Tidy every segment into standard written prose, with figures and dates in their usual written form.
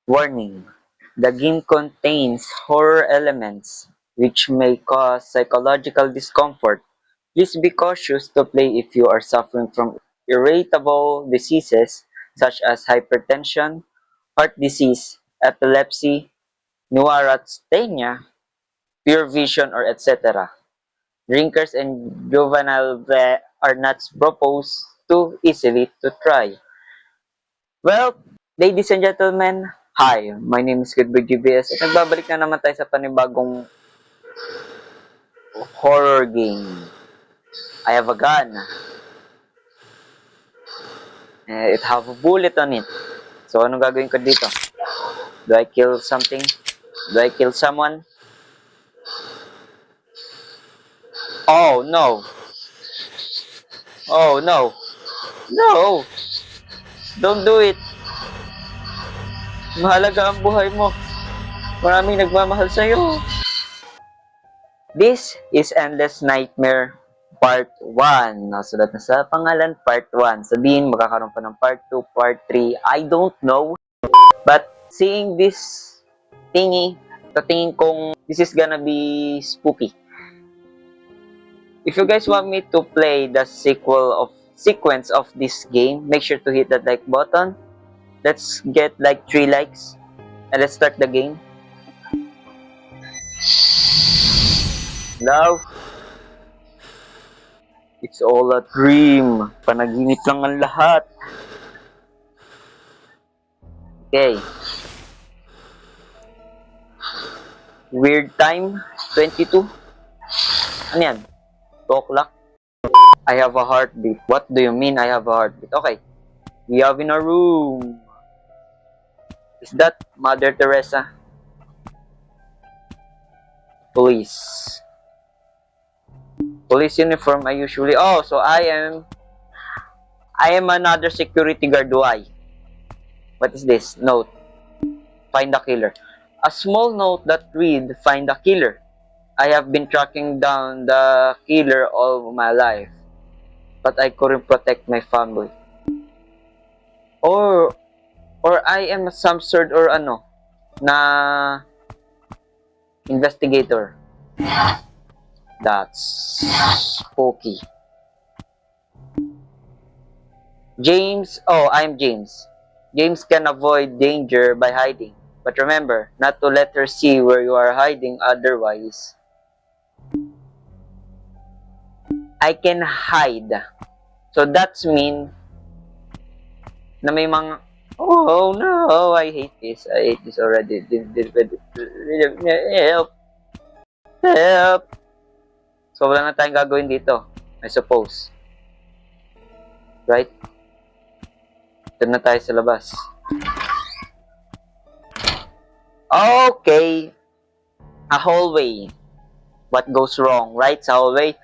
Warning: the game contains horror elements which may cause psychological discomfort. Please be cautious to play if you are suffering from irritable diseases such as hypertension, heart disease, epilepsy, neurasthenia, pure vision, or etc. Drinkers and are not proposed too easily to try. Well, ladies and gentlemen, hi, my name is Goodbye GBS at nagbabalik na naman tayo sa panibagong horror game. I have a gun. It have a bullet on it. So, anong gagawin ko dito? Do I kill something? Do I kill someone? Oh, no. Oh, no. No! Don't do it. Mahalaga ang buhay mo. Maraming nagmamahal sa'yo. This is Endless Nightmare Part 1. Nasulat na sa pangalan Part 1. Sabihin, magkakaroon pa ng Part 2, Part 3. I don't know. But seeing this thingy, tingin kong this is gonna be spooky. If you guys want me to play the sequence of this game, make sure to hit that like button. Let's get like 3 likes. And let's start the game. Now, it's all a dream. Panaginip lang ang lahat. Okay. Weird time, 22. Ano yan? 2 o'clock. I have a heartbeat. What do you mean I have a heartbeat? Okay. We have in a room. Is that Mother Teresa? Police. Police uniform I usually... Oh, so I am another security guard. Why? What is this? Note. Find the killer. A small note that read, find the killer. I have been tracking down the killer all my life. But I couldn't protect my family. Or I am some sort or na investigator. That's spooky. James, I'm James. James can avoid danger by hiding. But remember, not to let her see where you are hiding, otherwise. I can hide. So that's mean na may mga... Oh no, I hate this. I hate this already. Help. Help. So wala na tayong gagawin dito, I suppose. Right? Ito na tayo sa labas. Okay. A hallway. What goes wrong, right? Sa hallway.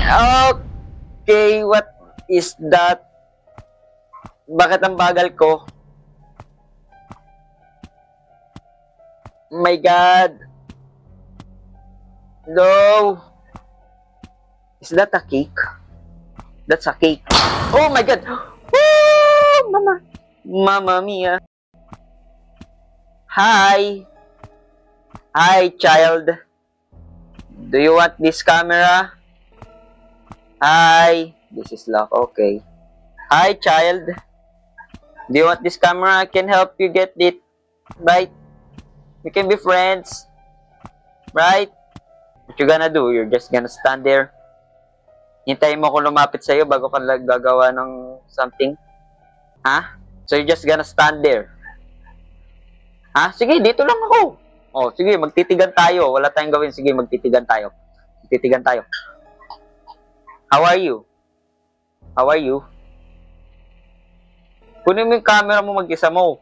Okay, what is that? Bakit ang bagal ko? My God. No. Is that a cake? That's a cake. Oh my God. Oh, mama. Mamma mia. Hi. Hi, child. Do you want this camera? Hi. This is lock. Okay. Hi, child. Do you want this camera? I can help you get it. Right? We can be friends. Right? What you gonna do? You're just gonna stand there. Hintayin mo ko lumapit sa'yo bago ka gagawa ng something? Ha? So you're just gonna stand there? Ha? Sige, dito lang ako. Oh, sige, magtitigan tayo. Wala tayong gawin. Sige, magtitigan tayo. Magtitigan tayo. How are you? How are you? Kunin mo yung camera mo mag-isa mo.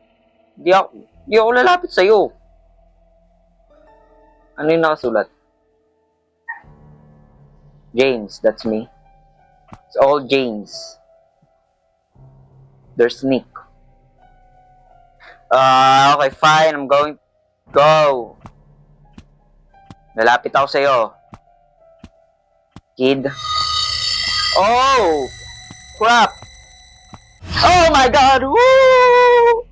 Di ako lalapit sa'yo. Ano yung nakasulat? James, that's me. It's all James. There's Nick. Okay, fine. I'm going to go. Lalapit ako sa'yo. Kid. Oh! Crap! Oh my God! Woo!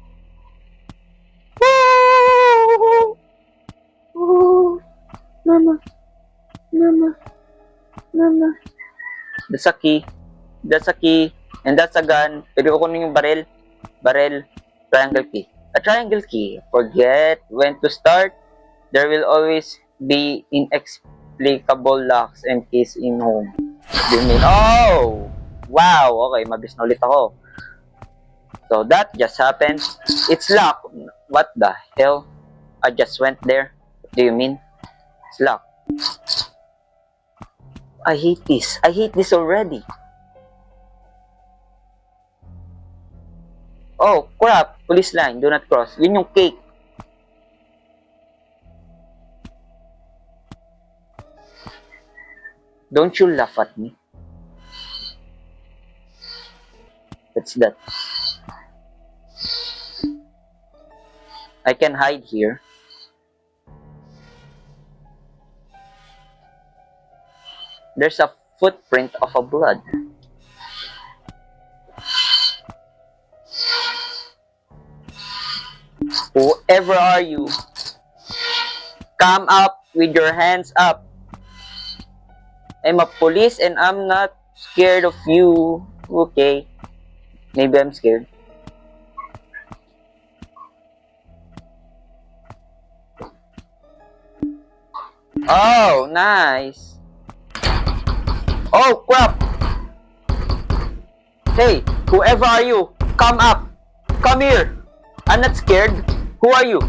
No, no. That's a key. That's a key. And that's a gun. Pwede ko kunin yung barrel. Barrel. Triangle key. A triangle key. Forget when to start. There will always be inexplicable locks and keys in home. Do you mean? Oh! Wow! Okay, mabilis na ulit ako. So that just happened. It's locked. What the hell? I just went there. What do you mean? It's locked. I hate this. I hate this already. Oh, crap. Police line. Do not cross. Yun yung cake. Don't you laugh at me. What's that? I can hide here. There's a footprint of a blood. Whoever are you? Come up with your hands up. I'm a police and I'm not scared of you. Okay. Maybe I'm scared. Oh, nice. Oh, crap. Hey, whoever are you? Come up. Come here. I'm not scared. Who are you?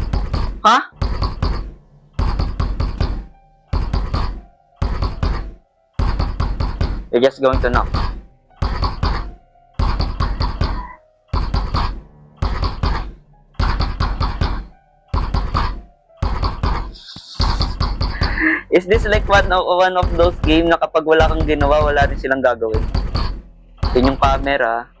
Huh? You're just going to knock. Is this like one of those game na kapag wala kang ginawa, wala rin silang gagawin? Yun yung camera.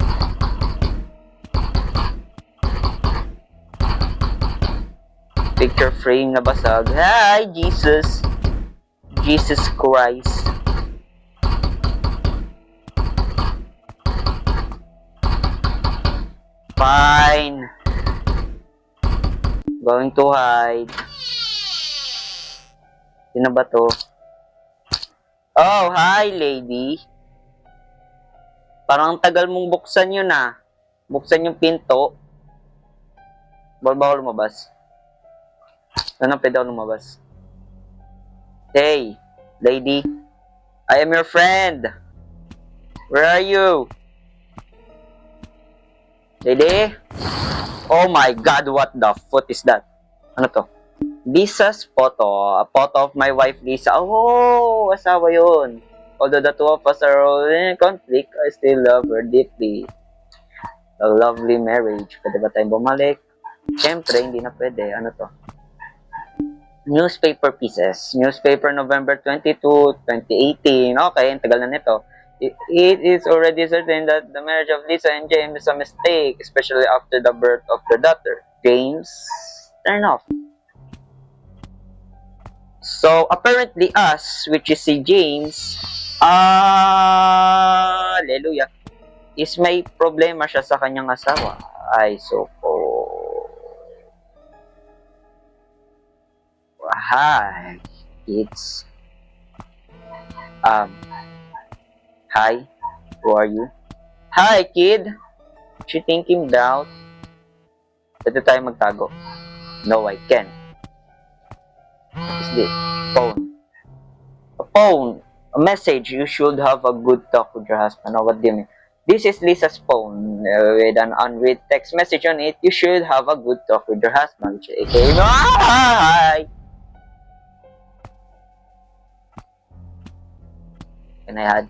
Picture frame na basag. Hi, Jesus. Jesus Christ. Fine. Going to hide. Sino ba to? Oh, hi, lady. Parang tagal mong buksan yun ah. Buksan yung pinto. Bawal ba ako lumabas? Ano, pwede ako lumabas? Hey, lady. I am your friend. Where are you? Lady? Oh my God, what the fuck is that? Ano to? Lisa's photo. A photo of my wife, Lisa. Oh, asawa yun. Although the two of us are in conflict, I still love her deeply. A lovely marriage. Pwede ba tayong bumalik? Siyempre, hindi na pwede. Ano to? Newspaper pieces. Newspaper November 22, 2018. Okay, ang tagal na nito. It is already certain that the marriage of Lisa and James is a mistake, especially after the birth of their daughter. James, turn off. So, apparently us, which is si James, hallelujah, is may problema siya sa kanyang asawa. Ay, so po. Hi, it's, hi, who are you? Hi, kid. She think him out. Pwede tayo magtago. No, I can't. Is this phone? A phone. A message. You should have a good talk with your husband. Oh, what do you mean? This is Lisa's phone with an unread text message on it. You should have a good talk with your husband. Okay. Hi. Can I add?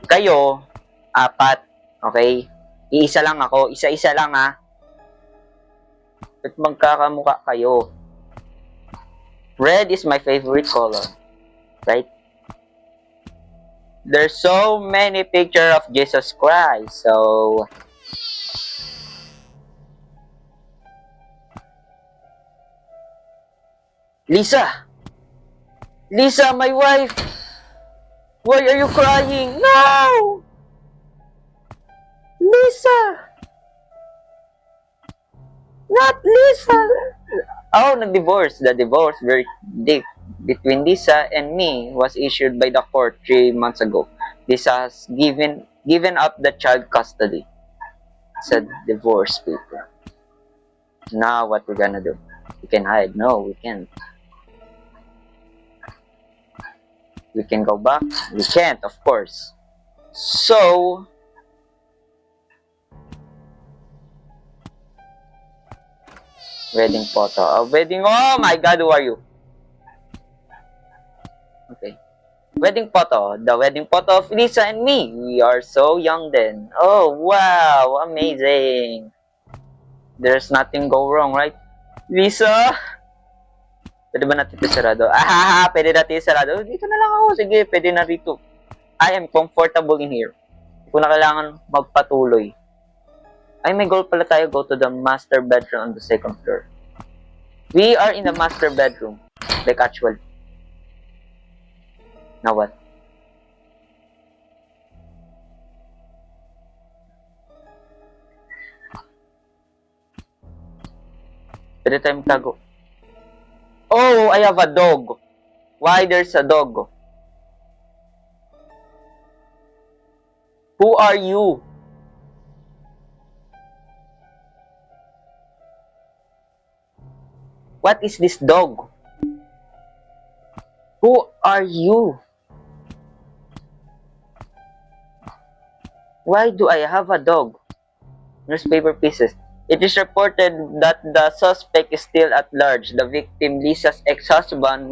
Kayo, apat. Okay? Iisa lang ako. Isa-isa lang ha. Ba't magkakamukha kayo? Red is my favorite color. Right? There's so many pictures of Jesus Christ. So, Lisa! Lisa, my wife! Why are you crying? No! Lisa! Not Lisa! Oh, nag-divorce. The divorce, very deep. between Lisa and me was issued by the court 3 months ago. Lisa has given up the child custody, said divorce paper. Now what we're gonna do? We can hide. No, we can't. We can go back. We can't, of course. So, wedding photo. Wedding. Oh my God, who are you? Okay. Wedding photo. The wedding photo of Lisa and me. We are so young then. Oh, wow. Amazing. There's nothing go wrong, right? Lisa? Pwede ba natin ito sarado? Pwede natin sarado. Dito na lang ako. Sige, pwede na rito. I am comfortable in here. Hindi ko na kailangan magpatuloy. Ay, may goal pala tayo. Go to the master bedroom on the second floor. We are in the master bedroom. Like actual. Now what? Pwede tayo magtago. Oh, I have a dog. Why there's a dog? Who are you? What is this dog? Who are you? Why do I have a dog? Newspaper pieces. It is reported that the suspect is still at large. The victim, Lisa's ex-husband,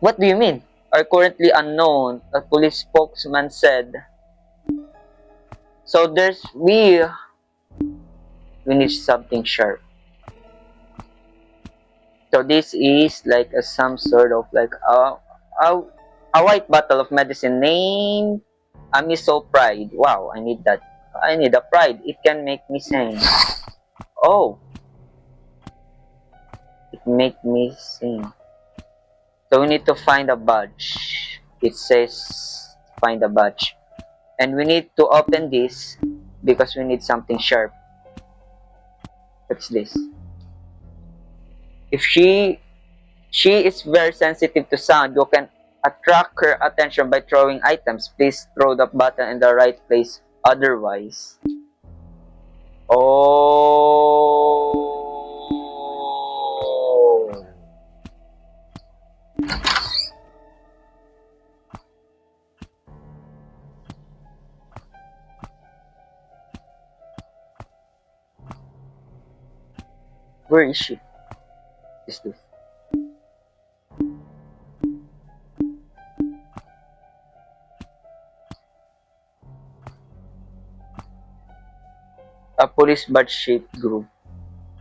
What do you mean? Are currently unknown, a police spokesman said. So we need something sharp. So this is like some sort of like a white bottle of medicine named Amisopride. Wow, I need that. I need a pride. It can make me sing. Oh. It make me sing. So we need to find a badge. It says find a badge. And we need to open this because we need something sharp. What's this? If she is very sensitive to sound, you can attract her attention by throwing items. Please throw the button in the right place. Otherwise. Oh. Where is she? Is this? A police badge shaped groove.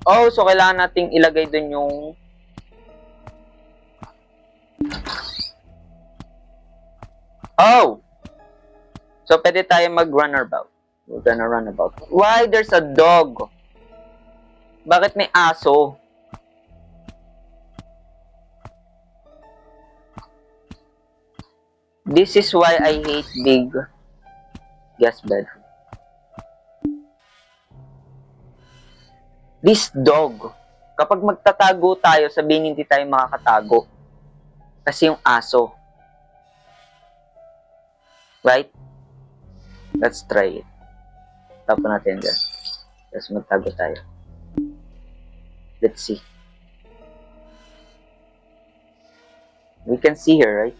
Oh, so kailangan nating ilagay dun yung Oh! So pwede tayo mag-runabout. We're gonna run about. Why there's a dog? Bakit may aso? This is why I hate big guest bedroom. This dog. Kapag magtatago tayo, sabihin hindi tayo makakatago. Kasi yung aso. Right? Let's try it. Tapos natin dyan. Tapos magtago tayo. Let's see. We can see her, right?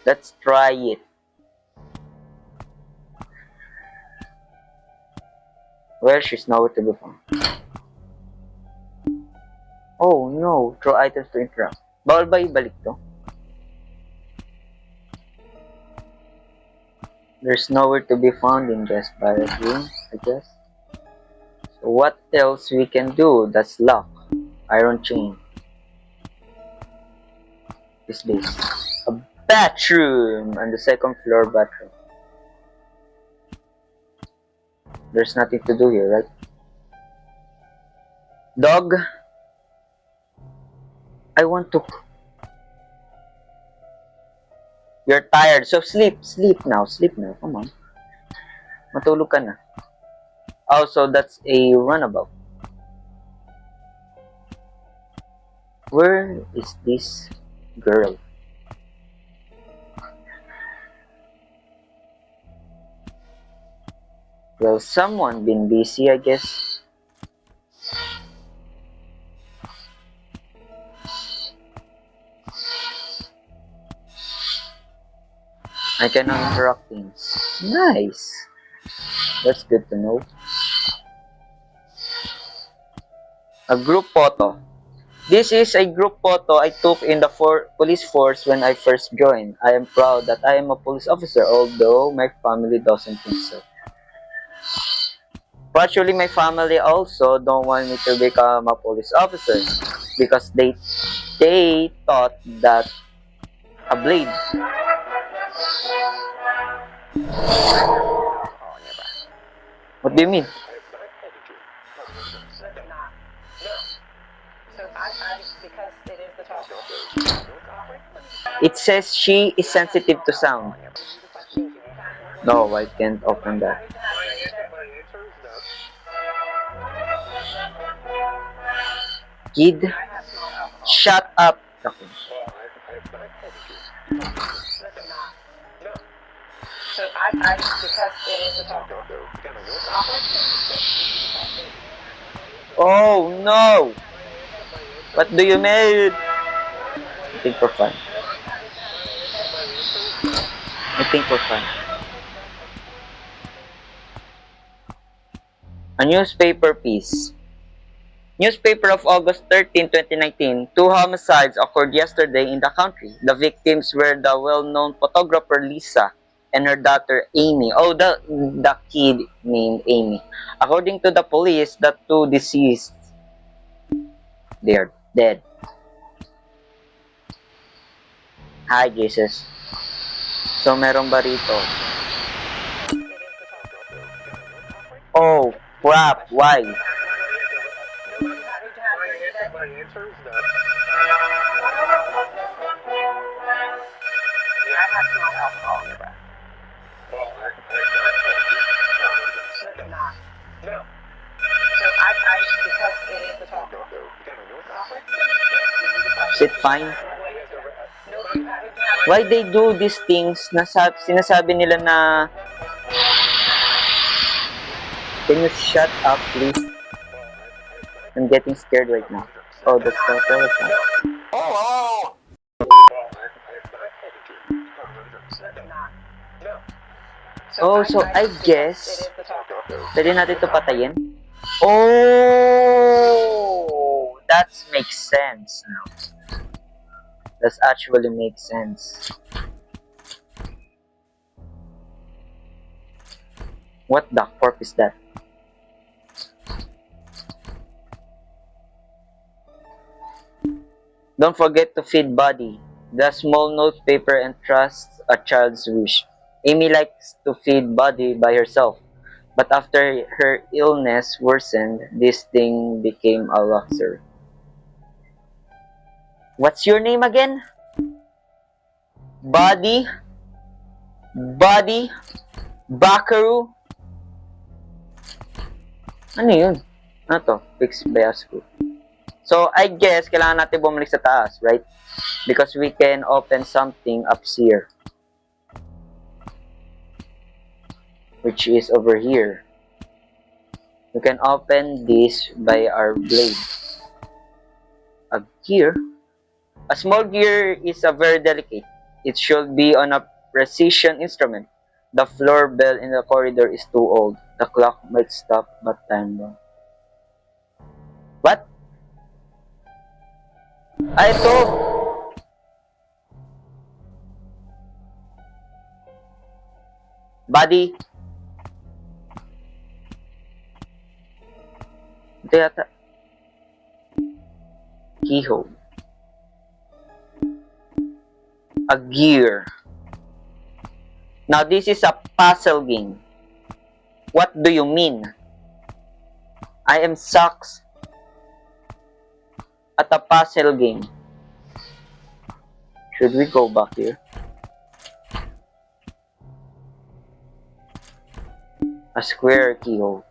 Let's try it. Where she's nowhere to be found. Oh no, throw items to interact. Bawal ba ibalik to? There's nowhere to be found in guest bedroom, I guess. So what else we can do? That's lock. Iron chain. Is this? A bathroom on the second floor bathroom. There's nothing to do here, right? Dog. I want to. You're tired, so sleep now, come on. Matulog ka na. Oh, so that's a runabout. Where is this girl? Well, someone been busy, I guess. I can interact things. Nice. That's good to know. A group photo. This is a group photo I took in the police force when I first joined. I am proud that I am a police officer, although my family doesn't think so. Actually, my family also don't want me to become a police officer because they thought that a blade. What do you mean? It says she is sensitive to sound. No, I can't open that. Kid, shut up. Okay. Oh no! What do you mean? I think we're fine. I think we're fine. A newspaper piece. Newspaper of August 13, 2019. Two homicides occurred yesterday in the country. The victims were the well-known photographer Lisa and her daughter Amy. Oh, the kid named Amy. According to the police, the two deceased, they're dead. Hi, Jesus. So, meron ba rito? Oh, crap. Why? Is it fine? Why they do these things na sinasabi nila na can you shut up please? I'm getting scared right now. Oh, that's the telephone. Oh, so I guess pwede natin ito patayin? Oh, that makes sense now. That actually makes sense. What the fuck is that? Don't forget to feed Buddy. The small newspaper entrusts a child's wish. Amy likes to feed Buddy by herself, but after her illness worsened, this thing became a luxury. What's your name again? Buddy? Buddy? Bakaru? Ano yun? Ano to? Fixed bias group. So, I guess, kailangan natin bumalik sa taas, right? Because we can open something up here. Which is over here. We can open this by our blade. A gear? A small gear is a very delicate. It should be on a precision instrument. The floor bell in the corridor is too old. The clock might stop, but time won't. What? Ah, ito! Buddy! Ito yata. Keyhole. A gear. Now, this is a puzzle game. What do you mean? I am sucks at a puzzle game. Should we go back here? A square keyhole.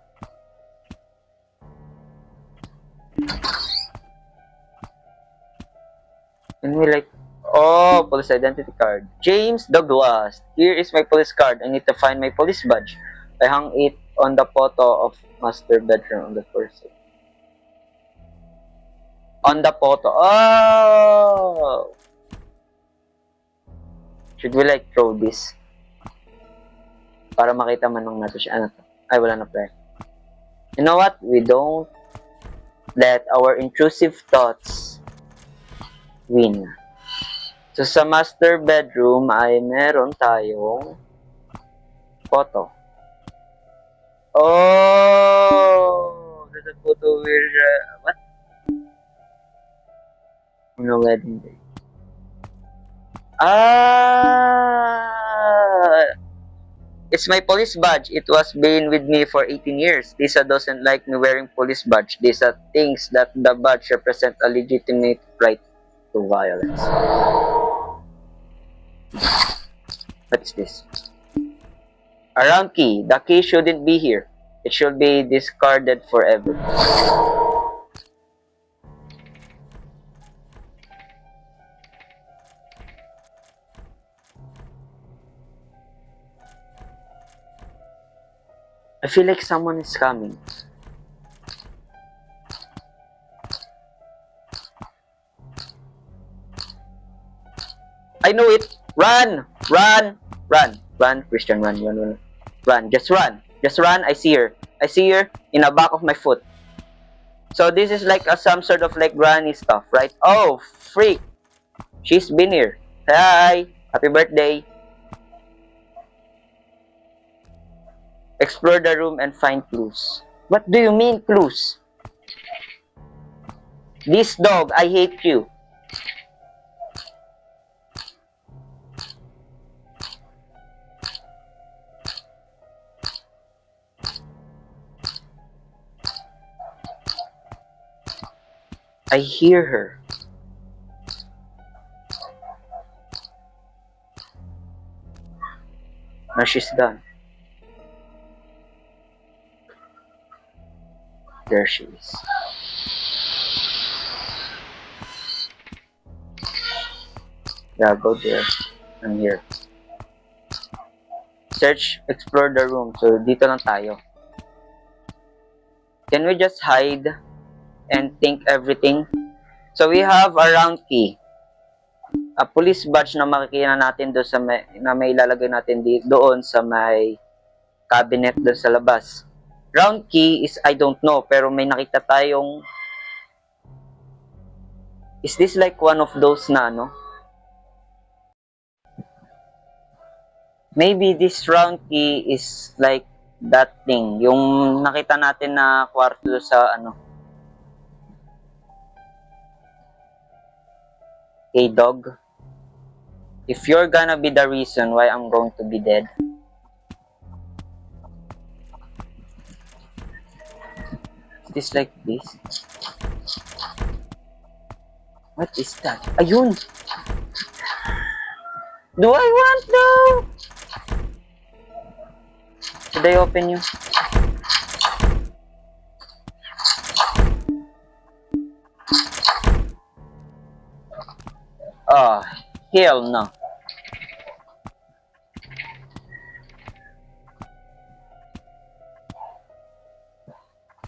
me like, oh, police identity card. James Douglas. Here is my police card. I need to find my police badge. I hung it on the photo of master bedroom on the first. On the photo. Oh! Should we like throw this? Para makita man ng nato siya. Ano to? Ay, wala na pre. You know what? We don't let our intrusive thoughts win. So, sa master bedroom ay meron tayong photo. Oh! There's a photo where, what? No wedding day. Ah! It's my police badge. It was been with me for 18 years. Lisa doesn't like me wearing police badge. Lisa thinks that the badge represents a legitimate right to violence. What is this? A round key. The key shouldn't be here. It should be discarded forever. I feel like someone is coming. I know it. Run! Run! Run! Run, Christian, run, run, run. Run, just run. Just run. I see her. I see her in the back of my foot. So this is like some sort of like granny stuff, right? Oh, freak. She's been here. Hi. Happy birthday. Explore the room and find clues. What do you mean clues? This dog, I hate you. I hear her. Now she's gone. There she is. Yeah, go there. I'm here. Search, explore the room. So, dito lang tayo. Can we just hide and think everything? So, we have a round key. A police badge na makikita natin doon sa na may ilalagay natin doon sa may cabinet doon sa labas. Round key is I don't know, pero may nakita tayong, is this like one of those na ano? Maybe this round key is like that thing, yung nakita natin na kwarto sa ano, hey dog, if you're gonna be the reason why I'm going to be dead, is this like this? What is that? Ayun! Do I want now? Should I open you? Oh, hell no.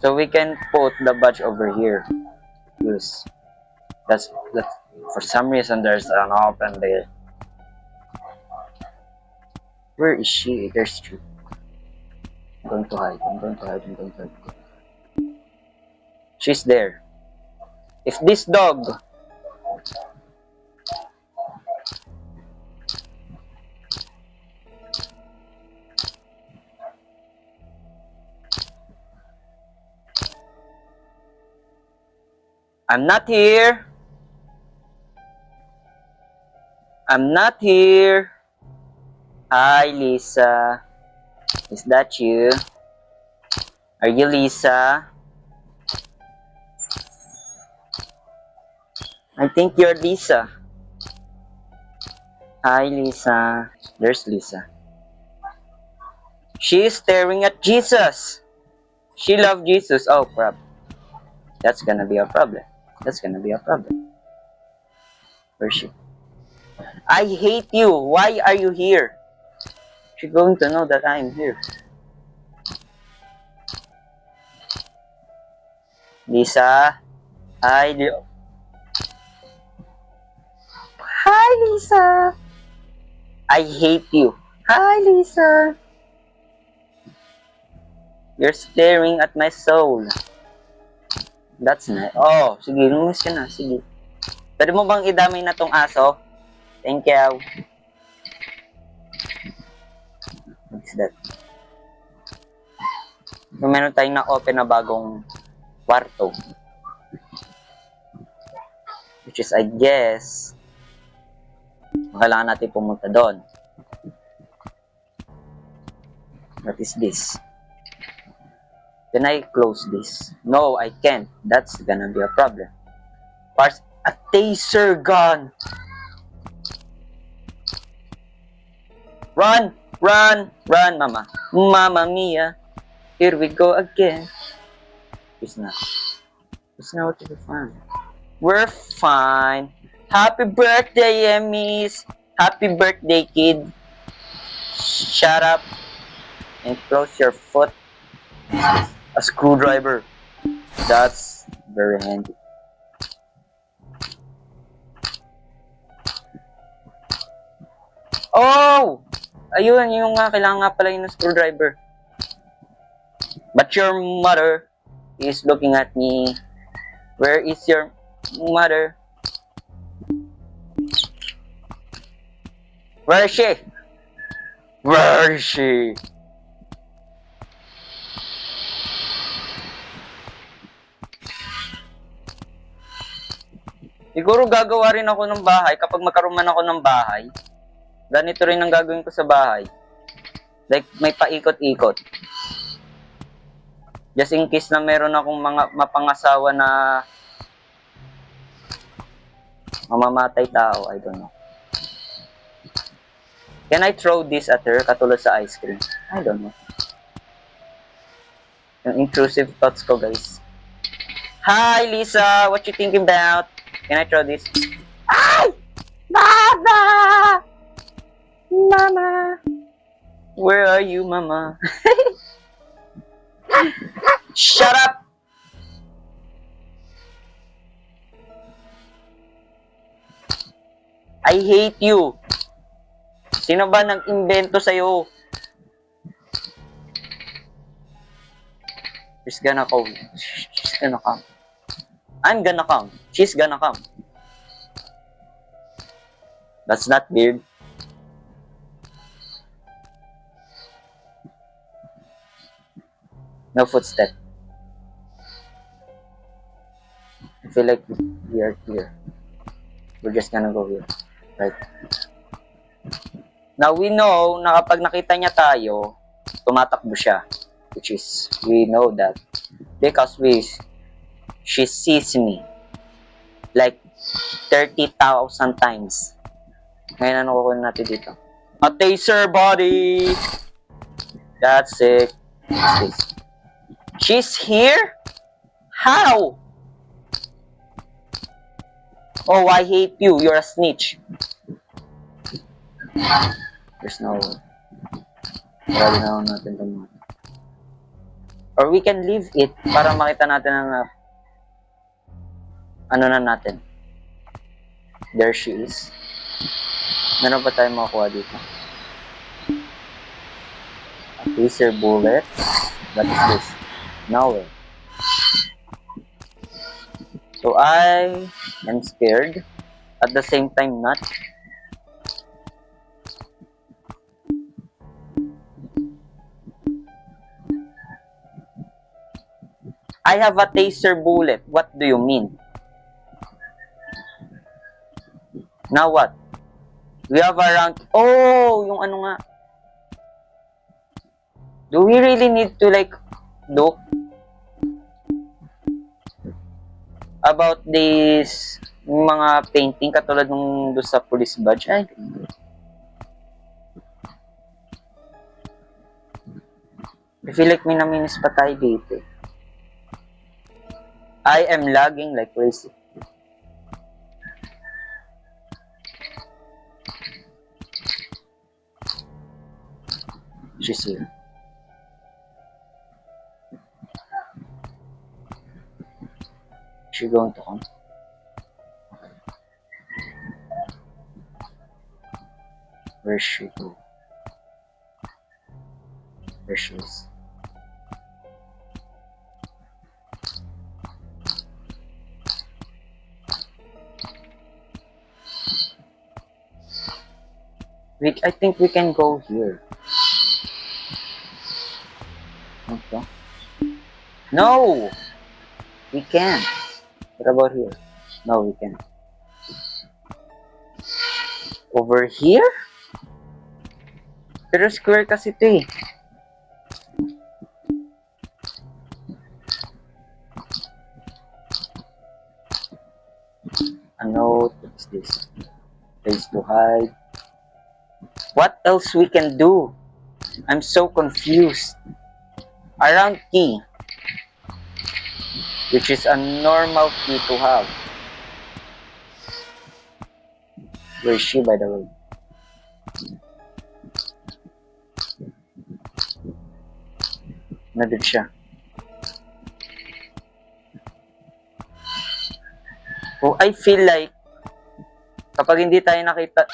So we can put the badge over here. Use. That's for some reason there's an open there. Where is she? There's two. I'm going to hide. I'm going to hide. I'm going to hide. She's there. If this dog I'm not here. I'm not here. Hi, Lisa. Is that you? Are you Lisa? I think you're Lisa. Hi, Lisa. There's Lisa. She is staring at Jesus. She loved Jesus. Oh, crap. That's gonna be a problem. That's gonna be a problem. Where is she? I hate you. Why are you here? She's going to know that I'm here. Lisa. Hi, Hi, Lisa. I hate you. Hi, Lisa. You're staring at my soul. That's nice. Oh, sige, lumis ka na. Sige. Pwede mo bang idamay na tong aso? Thank you. What's that? So, meron tayong na-open na bagong kwarto. Which is, I guess, kailangan natin pumunta doon. What is this? Can I close this? No, I can't. That's gonna be a problem. First, a taser gun! Run! Run! Run, mama. Mamma mia. Here we go again. It's not. It's not to be fine. We're fine. Happy birthday, Emmys. Happy birthday, kid. Shut up and close your foot. A screwdriver. That's very handy. Oh! Ayun, yung nga, kailangan nga pala yun ng screwdriver. But your mother is looking at me. Where is your mother? Where is she? Where is she? Siguro gagawa rin ako ng bahay kapag magkaroon man ako ng bahay. Ganito rin ang gagawin ko sa bahay. Like, may paikot-ikot. Just in case na meron akong mga mapangasawa na mamamatay tao, I don't know. Can I throw this at her katulad sa ice cream? I don't know. Yung intrusive thoughts ko, guys. Hi, Lisa! What you thinking about? Can I throw this? Ay! Mama! Mama! Where are you, Mama? Shut up! I hate you! Sino ba nag-invento sa'yo? She's gonna come. She's gonna come. I'm gonna come. She's gonna come. That's not weird. No footstep. I feel like we are here. We're just gonna go here. Right? Now we know na kapag nakita niya tayo, tumatakbo siya. Which is, we know that. Because she sees me. Like 30,000 times. Ngayon, ano kukunin natin dito? A taser body! That's it. What's this? She's here? How? Oh, I hate you. You're a snitch. There's no way. Grabe na natin ito. Or we can leave it para makita natin ang ano na natin. There she is. Meron pa tayong makuha dito. A taser bullet. What is this? Nowhere. So I am scared. At the same time not. I have a taser bullet. What do you mean? Now what? We have around... Oh! Yung ano nga. Do we really need to like look about this mga painting katulad nung doon sa police badge? Ay, I feel like may naminis pa tayo dito. I am lagging like crazy. She's here. She going to come? Where she go? Where she is? I think we can go here. Okay. No! We can't. What about here? No, we can't. Over here? Pero square kasi ito eh. A note. What's this? Place to hide. What else we can do? I'm so confused. Around key. Which is a normal key to have. Where is she, by the way? Nandun siya. Oh, I feel like kapag hindi tayo nakita,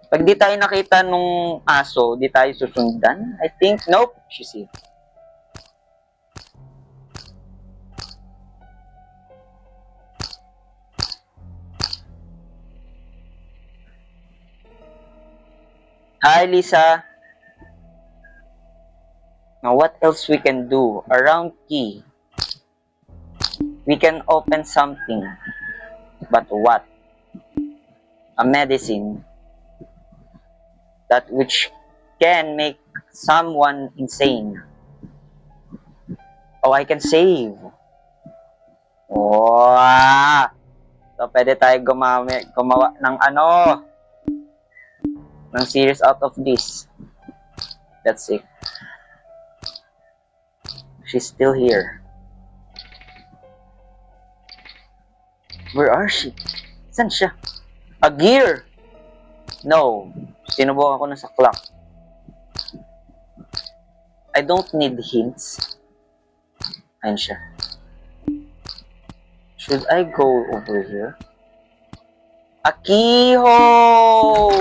pag di tayo nakita nung aso, di tayo susundan. I think, nope, she's here. Hi, Lisa. Now, what else we can do? Around key, we can open something. But what? A medicine that which can make someone insane. Oh, I can save. Oh, so pwede tayo gumawa ng ng series out of this. That's it. She's still here. Where are she? Saan siya? A gear! No. Sinubukan ko na sa clock. I don't need hints. Ayun siya. Should I go over here? A keyhole!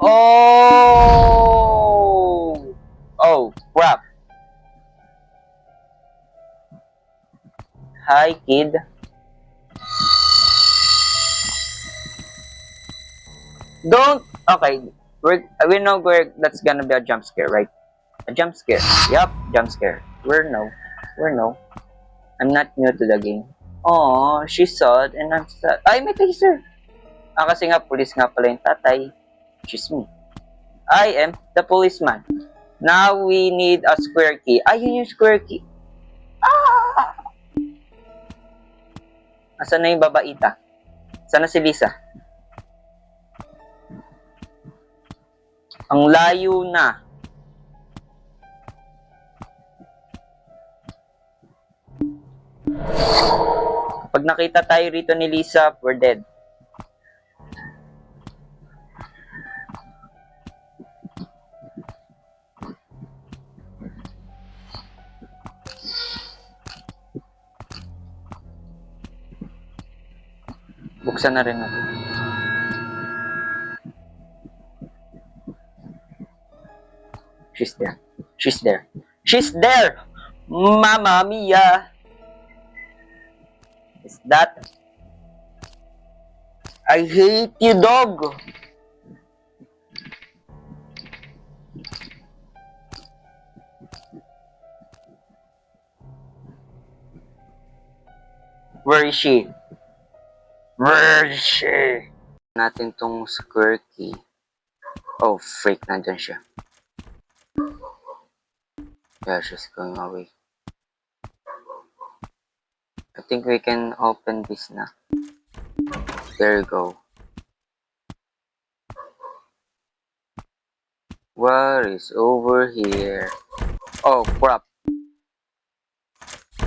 Oh! Oh, crap. Hi, kid. Don't. Okay, we know that's gonna be a jump scare, right? A jump scare. Yup, jump scare. We're no. I'm not new to the game. Oh, she saw it and I'm sad. Ay, may taser. Kasi nga, police nga pala yung tatay. She's me. I am the policeman. Now we need a square key. Ayun yung square key. Ah! Asan na yung babaita? Sana si Lisa? Ang layo na. Pag nakita tayo rito ni Lisa, we're dead. Buksan na rin natin. She's there. She's there. She's there! Mamma mia! Is that? I hate you, dog! Where is she? Where is she? Natin tong square key. Oh, freak. Nandyan siya. Yeah, she's going away. I think we can open this na. There you go. What is over here? Oh, crap.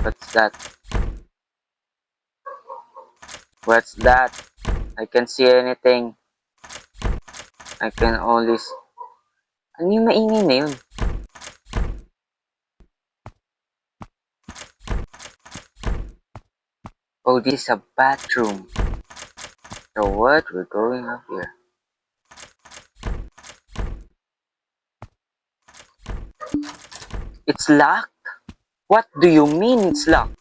What's that? What's that? I can't see anything. I can only... Ano yung maingay na yun? Oh, this is a bathroom. So what? We're going up here. It's locked? What do you mean it's locked?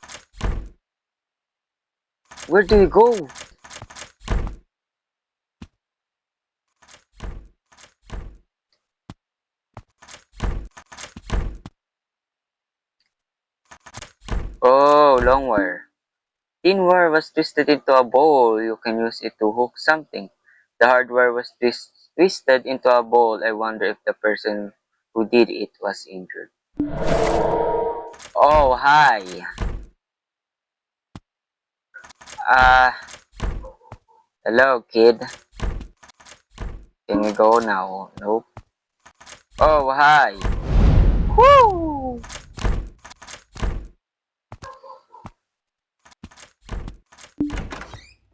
Where do you go? Oh, long wire. Thin wire was twisted into a ball. You can use it to hook something. The hard wire was twisted into a ball. I wonder if the person who did it was injured. Oh, hi. Uh, hello, kid. Can we go now? Nope. Oh, hi. Woo!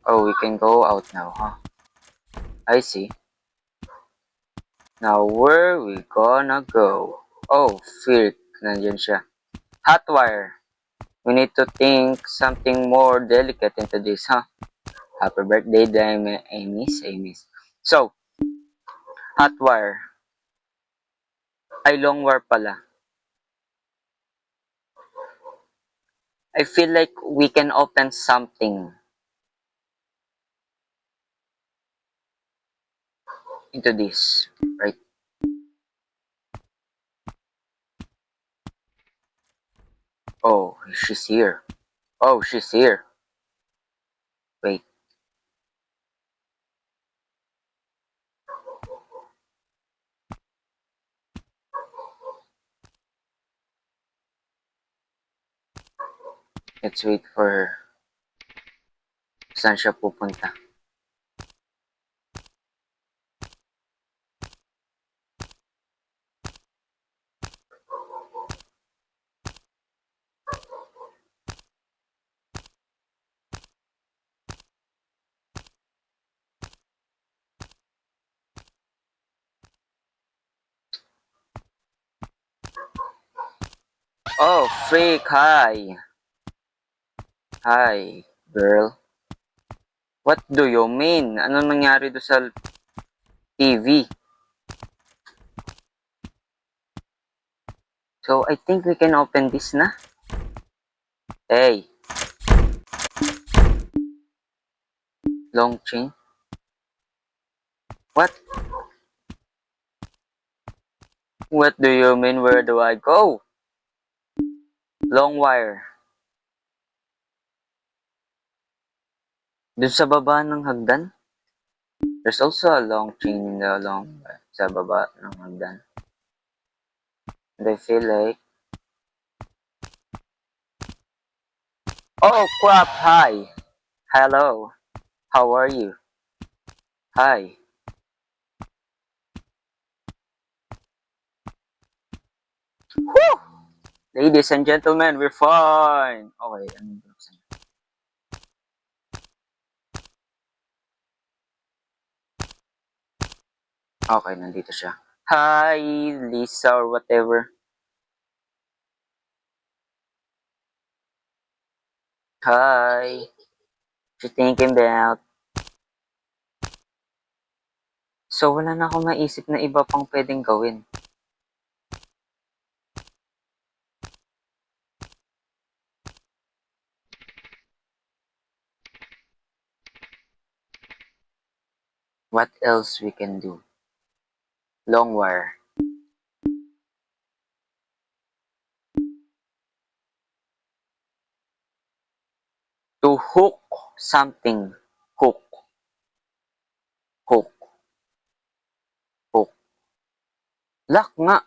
Oh, we can go out now, huh? I see. Now, where we gonna go? Oh, freak. Nandyan siya. Hot wire. We need to think something more delicate into this, huh? Happy birthday, Amy's. So, hot wire. Ay, long wire pala. I feel like we can open something into this, right? Oh, she's here. Oh, she's here. Wait. Let's wait for her. Saan siya pupunta? Oh, freak, hi. Hi, girl. What do you mean? Ano nangyari do sa TV? So, I think we can open this na. Hey. Long chain. What? What do you mean? Where do I go? Long wire. Doon sa baba ng hagdan? There's also a long chain in the long sa baba ng hagdan. And I feel like... Oh crap! Hi! Hello! How are you? Hi! Woo! Ladies and gentlemen, we're fine! Okay, okay, nandito siya. Hi, Lisa or whatever. Hi! What you thinking about? So, wala na akong maisip na iba pang pwedeng gawin. What else we can do? Long wire. To hook something. Hook. Hook. Hook. Lock nga.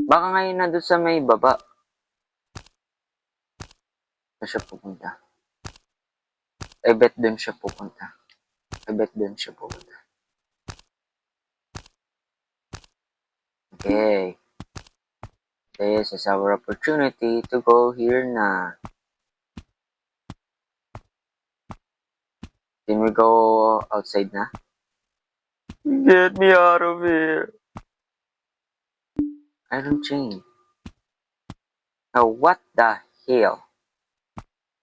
Baka ngayon na doon sa may baba. Saan siya pupunta? I bet doon siya pupunta. I bet doon siya pupunta. Okay. This is our opportunity to go here na. Can we go outside na? Get me out of here! Iron chain. Now what the hell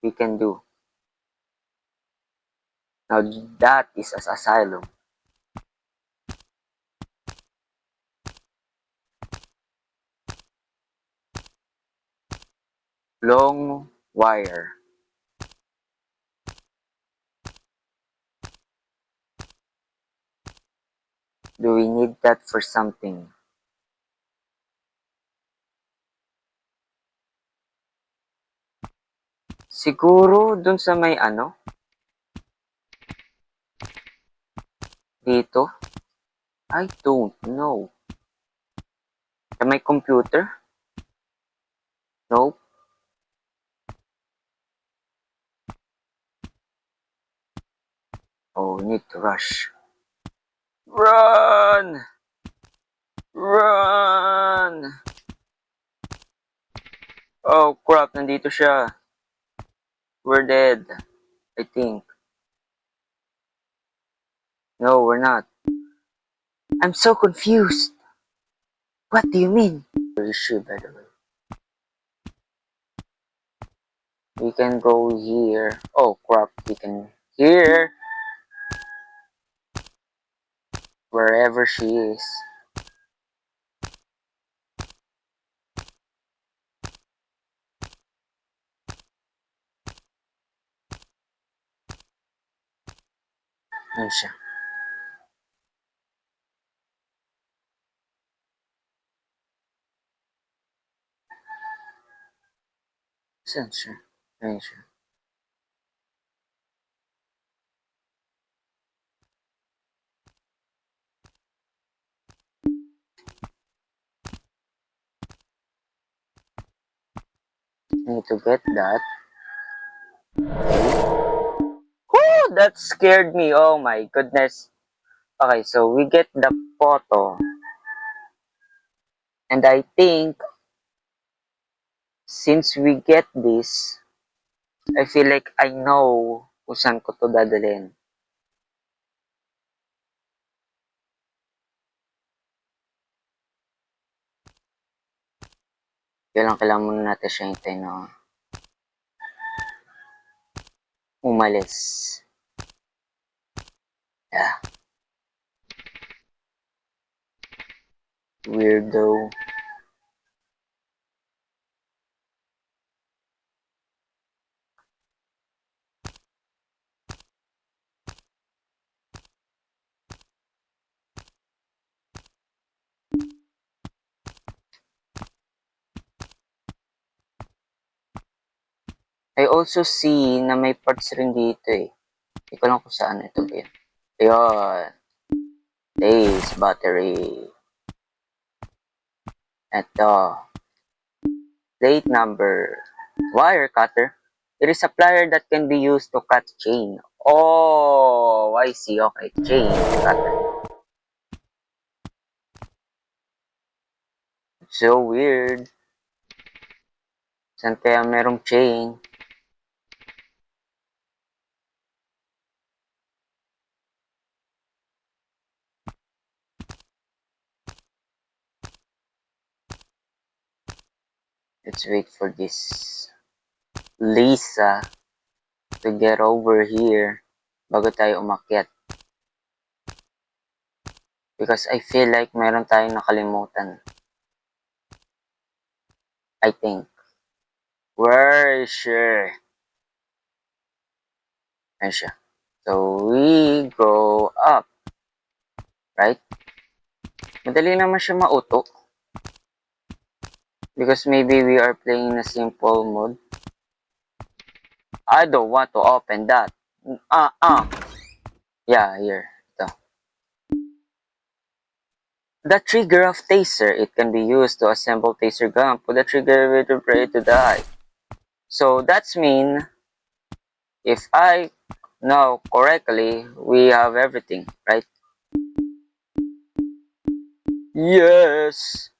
we can do? Now that is as asylum. Long wire. Do we need that for something? Siguro dun sa may ano? Dito? I don't know. Sa may computer? Nope. Oh, we need to rush. Run! Run! Oh crap, nandito siya. We're dead. I think. No, we're not. I'm so confused. What do you mean? Where is she, by the way? We can go here. Oh crap, we can here. Wherever she is. Ayan siya. Saan siya? Ayan siya. Need to get that. Whoo! That scared me. Oh my goodness. Okay, so we get the photo. And I think since we get this, I feel like I know kung saan ko to dadalhin. Kailangan muna natin siya hintayin na umalis. Yeah. Weirdo. I also see na may parts rin dito eh. Hindi ko lang kung saan ito ba yun. Ayun. Days battery. Ito. Plate number. Wire cutter. It is a plier that can be used to cut chain. Oh, I see. Okay, chain cutter. So weird. Saan kaya merong chain? Let's wait for this Lisa to get over here bago tayo umakyat. Because I feel like meron tayong nakalimutan. I think. Where is she? Ayan siya. So, we go up. Right? Madali naman siya mauto. Because maybe we are playing in a simple mode. I don't want to open that. Yeah, here. Ito. The trigger of taser. It can be used to assemble taser gun. Put the trigger with the prey to die. So that's mean if I know correctly, we have everything, right? Yes.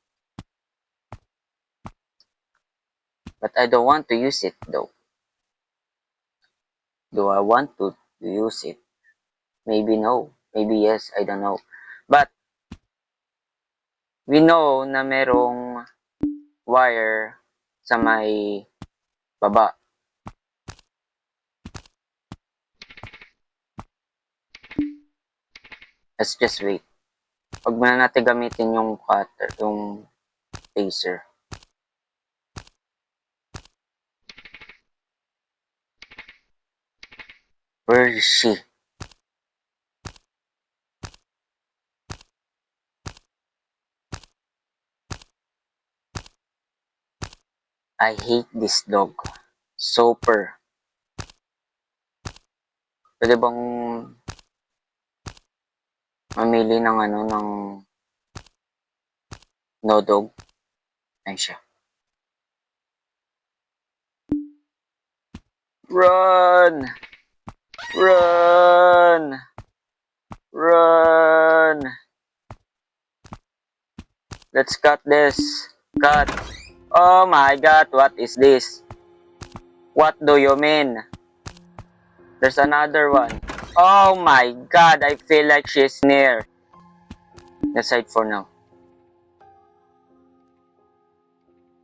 But I don't want to use it though. Do I want to use it? Maybe no. Maybe yes. I don't know. But we know na merong wire sa may baba. Let's just wait. Huwag muna natin gamitin yung cutter, yung taser. Where is she? I hate this dog. Super. Pwede bang mamili ng ng no dog? Ayun siya. Run! Run! Run! Let's cut this. Cut. Oh my god, what is this? What do you mean? There's another one. Oh my god, I feel like she's near. Let's hide for now.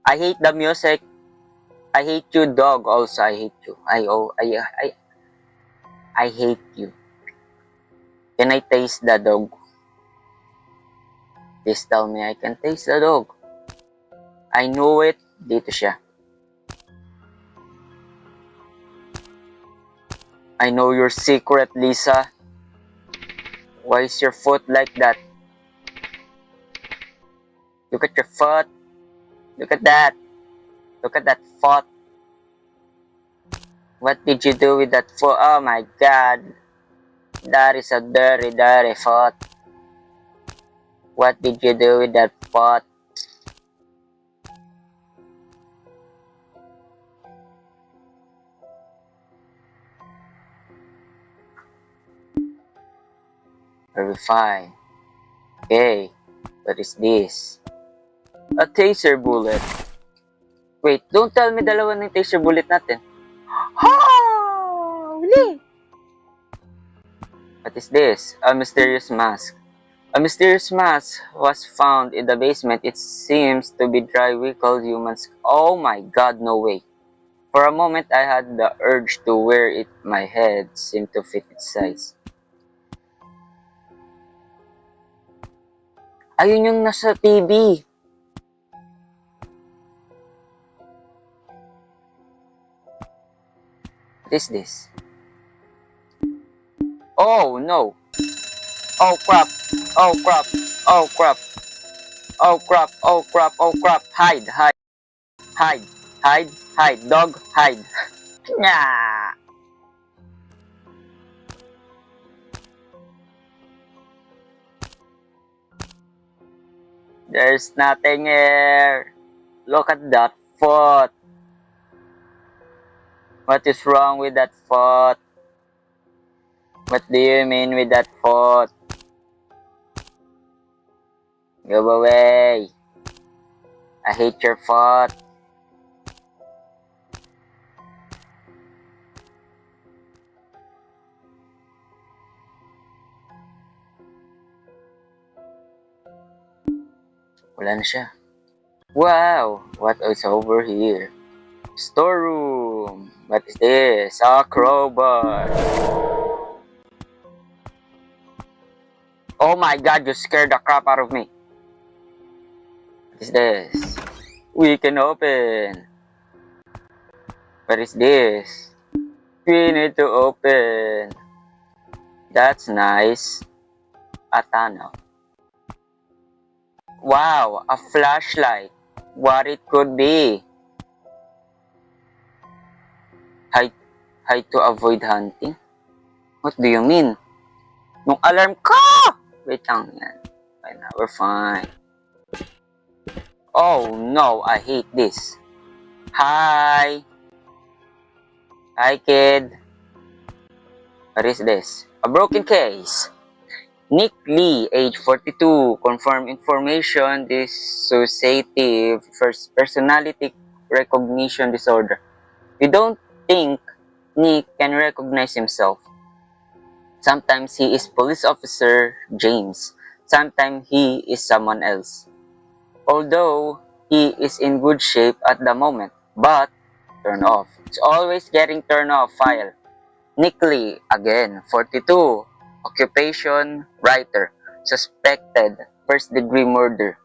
I hate the music. I hate you, dog. Also, I hate you. I hate you. Can I taste the dog? Please tell me I can taste the dog. I know it. Dito siya. I know your secret, Lisa. Why is your foot like that? Look at your foot. Look at that. Look at that foot. What did you do with that foot? Oh my god. That is a dirty, dirty foot. What did you do with that foot? Very fine. Okay. What is this? A taser bullet. Wait, don't tell me dalawa ng taser bullet natin. Holy! What is this? A mysterious mask. A mysterious mask was found in the basement. It seems to be dry wrinkled humans. Oh my god, no way. For a moment, I had the urge to wear it. My head seemed to fit its size. Ayun yung nasa TV. What is this? Oh no. Oh crap. Oh crap. Oh crap. Oh crap. Oh crap. Oh crap. Hide. Hide. Hide. Hide. Hide. Dog. Hide. Yeah. There's nothing here. Look at that foot. What is wrong with that foot? What do you mean with that foot? Go away. I hate your foot. Wala na siya. Wow, what is over here? Storeroom. What is this? A crowbar. Oh my god, you scared the crap out of me. What is this? We can open. What is this? We need to open. That's nice. A tunnel. Wow, a flashlight. What it could be? Hide to avoid hunting? What do you mean? Nung alarm ka! Wait lang yan. Okay na, we're fine. Oh no, I hate this. Hi! Hi kid. What is this? A broken case. Nick Lee, age 42, confirmed information dissociative first personality recognition disorder. We don't think Nick can recognize himself. Sometimes he is police officer James. Sometimes he is someone else. Although he is in good shape at the moment, but turn off. It's always getting turned off file. Nick Lee, again, 42, occupation, writer, suspected, first-degree murder.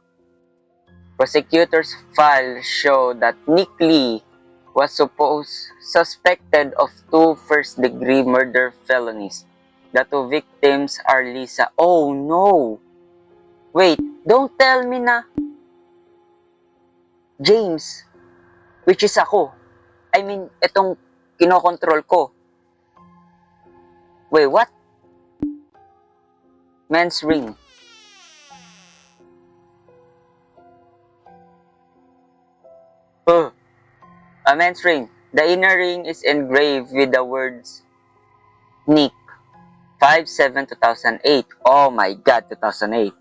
Prosecutors' files show that Nick Lee was suspected of two first-degree murder felonies. The two victims are Lisa. Oh no! Wait, don't tell me na James, which is ako. I mean, itong kinokontrol ko. Wait, what? Men's ring. Oh, a men's ring. The inner ring is engraved with the words Nick, 5/7/2008. Oh my God, 2008.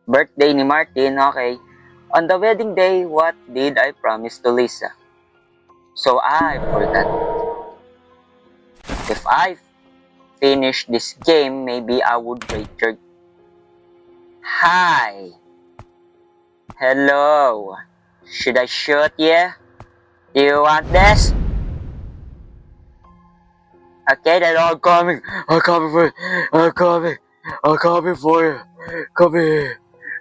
Birthday ni Martin, okay. On the wedding day, what did I promise to Lisa? So I forgot. If I finish this game, maybe I would rate your... Hi! Hello! Should I shoot you? Do you want this? Okay, then I'm coming! I'm coming for you! I'm coming! I'm coming for you! Come here!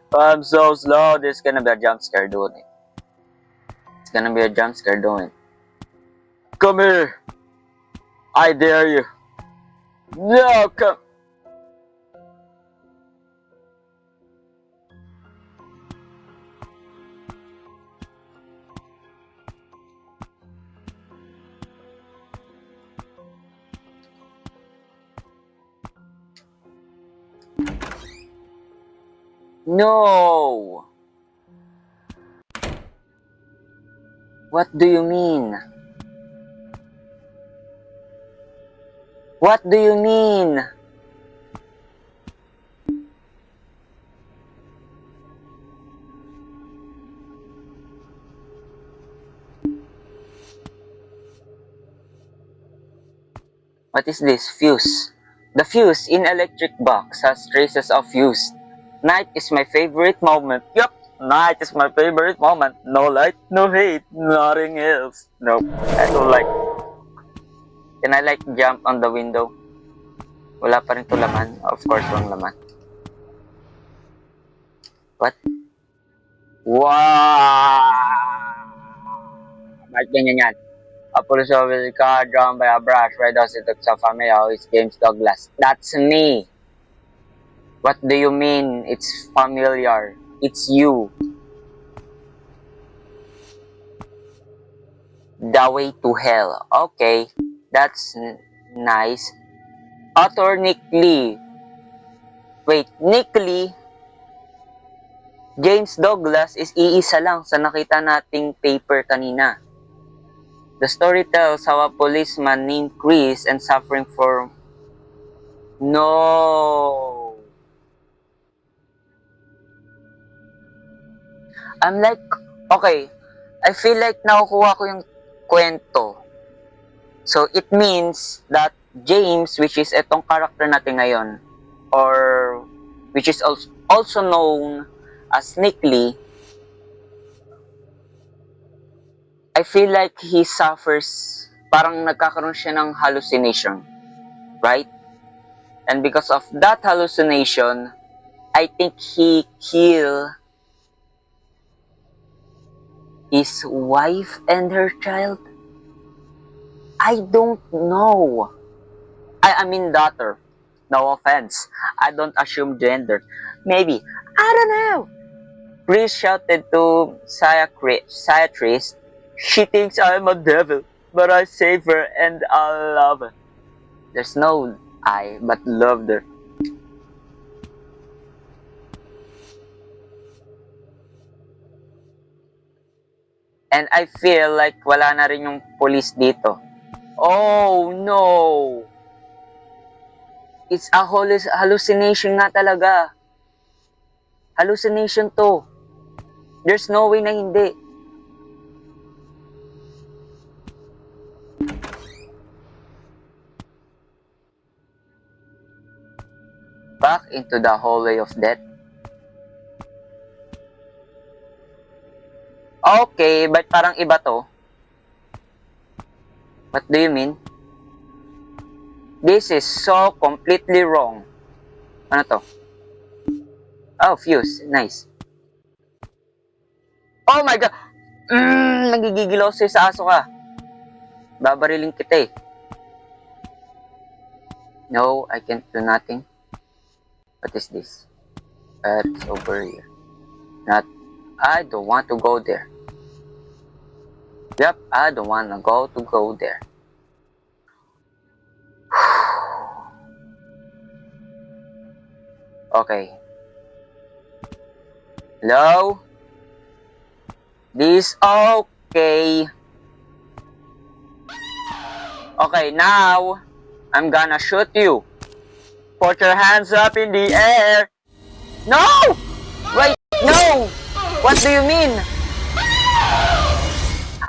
I'm so slow. There's gonna be a jump scare doing it. It's gonna be a jump scare doing it. Come here! I dare you! No, come! No! What do you mean? What do you mean? What is this? Fuse. The fuse in electric box has traces of fuse. Night is my favorite moment. Yup, night is my favorite moment. No light, no hate, nothing else. Nope, I don't like. Can I like jump on the window? Wala pa rin to laman. Of course, walang laman. What? Wow! Bakit ganyan yan? A police officer car drawn by a brush. Why does it look so familiar? Oh, it's James Douglas. That's me! What do you mean it's familiar? It's you. The Way to Hell. Okay, that's nice. Author Nick Lee. Wait, Nick Lee? James Douglas is iisa lang sa nakita nating paper kanina. The story tells how a policeman named Chris and suffering from... No! I'm like, okay, I feel like nakukuha ko yung kwento. So, it means that James, which is itong character natin ngayon, or which is also known as Nick Lee, I feel like he suffers, parang nagkakaroon siya ng hallucination, right? And because of that hallucination, I think he killed his wife and her child. I don't know. I mean daughter. No offense. I don't assume gender. Maybe. I don't know. Chris shouted to psychiatrist, "She thinks I'm a devil, but I save her and I love her." There's no I, but loved her. And I feel like wala na rin yung police dito. Oh no! It's a hallucination nga talaga. Hallucination to. There's no way na hindi. back into the hallway of death? Okay, but parang iba to. What do you mean? This is so completely wrong. Ano to? Oh, fuse. Nice. Oh my god! Nagigigil ako sa'yo sa aso ka. Babariling kita eh. No, I can't do nothing. What is this? It's over here. I don't want to go there. Yep, I don't want to go there. Okay. Hello? This okay. Okay, now I'm gonna shoot you. Put your hands up in the air. No! Wait, no! What do you mean?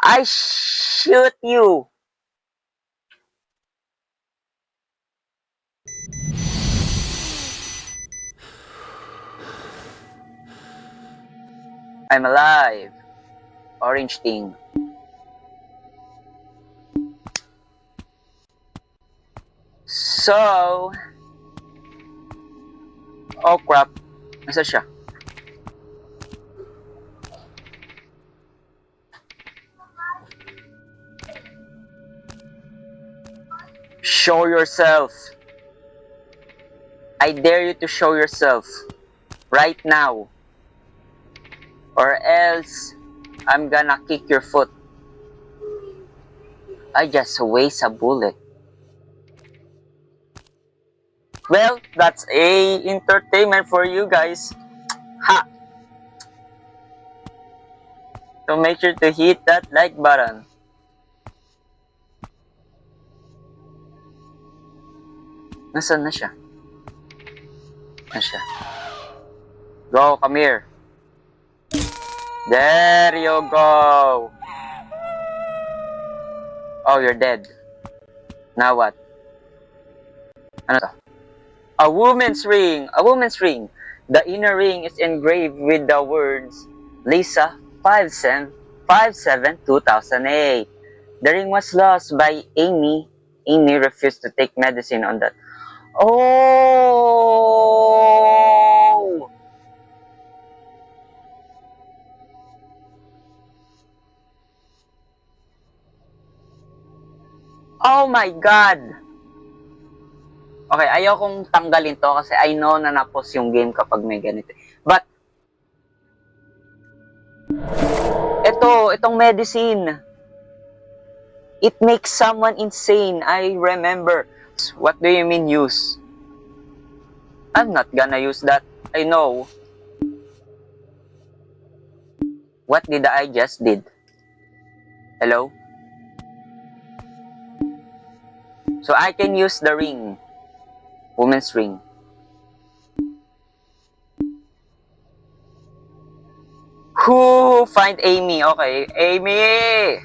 I shoot you. I'm alive. Orange thing. So... Oh crap. Nasa siya? Show yourself. I dare you to show yourself. Right now. Or else, I'm gonna kick your foot. I just waste a bullet. Well, that's a entertainment for you guys. Ha! So make sure to hit that like button. Nasaan na siya? Nasaan siya? Go, come here. There you go. Oh, you're dead. Now what? Ano to? A woman's ring. A woman's ring. The inner ring is engraved with the words Lisa 57-2008. The ring was lost by Amy. Amy refused to take medicine on that. Oh! Oh my God! Okay, ayaw kong tanggalin to kasi I know na na-pause yung game kapag may ganito. But, itong medicine, it makes someone insane. I remember. What do you mean use? I'm not gonna use that. I know. What did I just did? Hello? So I can use the ring. Woman's ring. Who find Amy? Okay, Amy!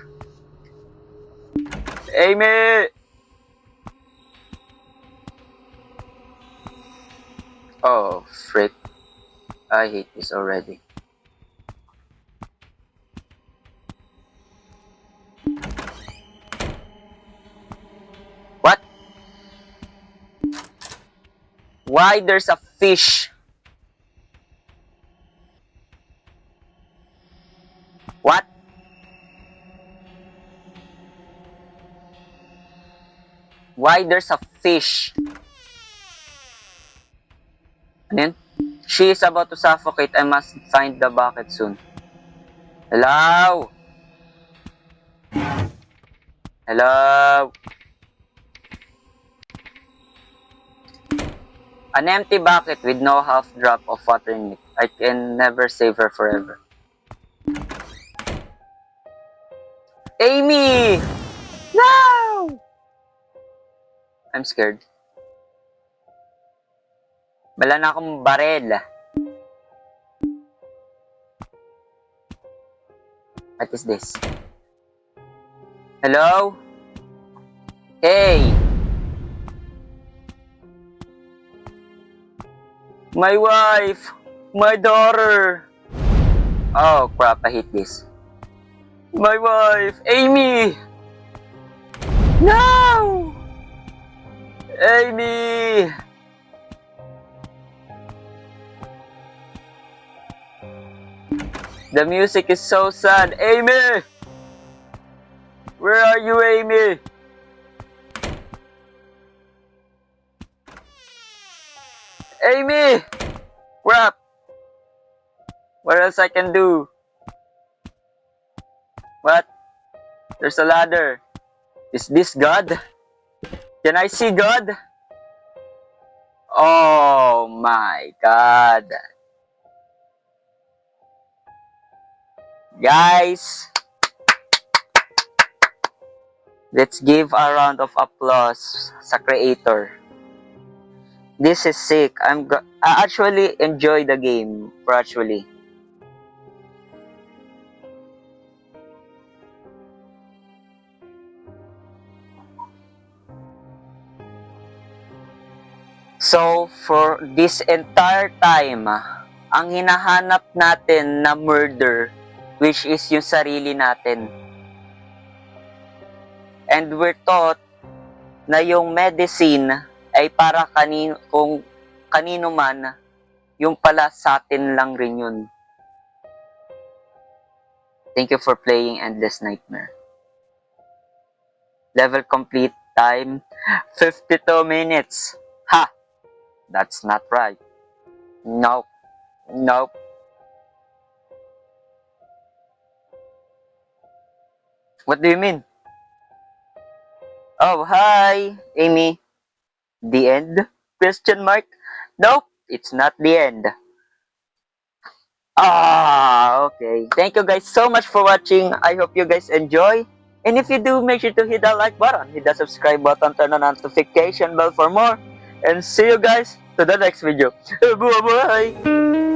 Amy! Oh, frick. I hate this already. What? Why there's a fish? What? Why there's a fish? Ano yun? She is about to suffocate. I must find the bucket soon. Hello? Hello? An empty bucket with no half drop of water in it. I can never save her forever. Amy! No! I'm scared. Wala na akong barel. What is this? Hello? Hey! My wife! My daughter! Oh crap, I hate this. My wife! Amy! No! Amy! The music is so sad. Amy! Where are you, Amy? Amy! Crap! What else I can do? What? There's a ladder. Is this God? Can I see God? Oh my God. Guys, let's give a round of applause sa creator. This is sick. I actually enjoy the game, actually. So, for this entire time, ang hinahanap natin na murder, which is yung sarili natin. And we're taught na yung medicine ay para kung kanino man, yung pala sa atin lang rin yun. Thank you for playing Endless Nightmare. Level complete time, 52 minutes. Ha! That's not right. Nope. Nope. What do you mean? Oh, hi, Amy. The end? Question mark? Nope, it's not the end. Okay. Thank you guys so much for watching. I hope you guys enjoy. And if you do, make sure to hit that like button, hit the subscribe button, turn on notification bell for more. And see you guys to the next video. Bye-bye!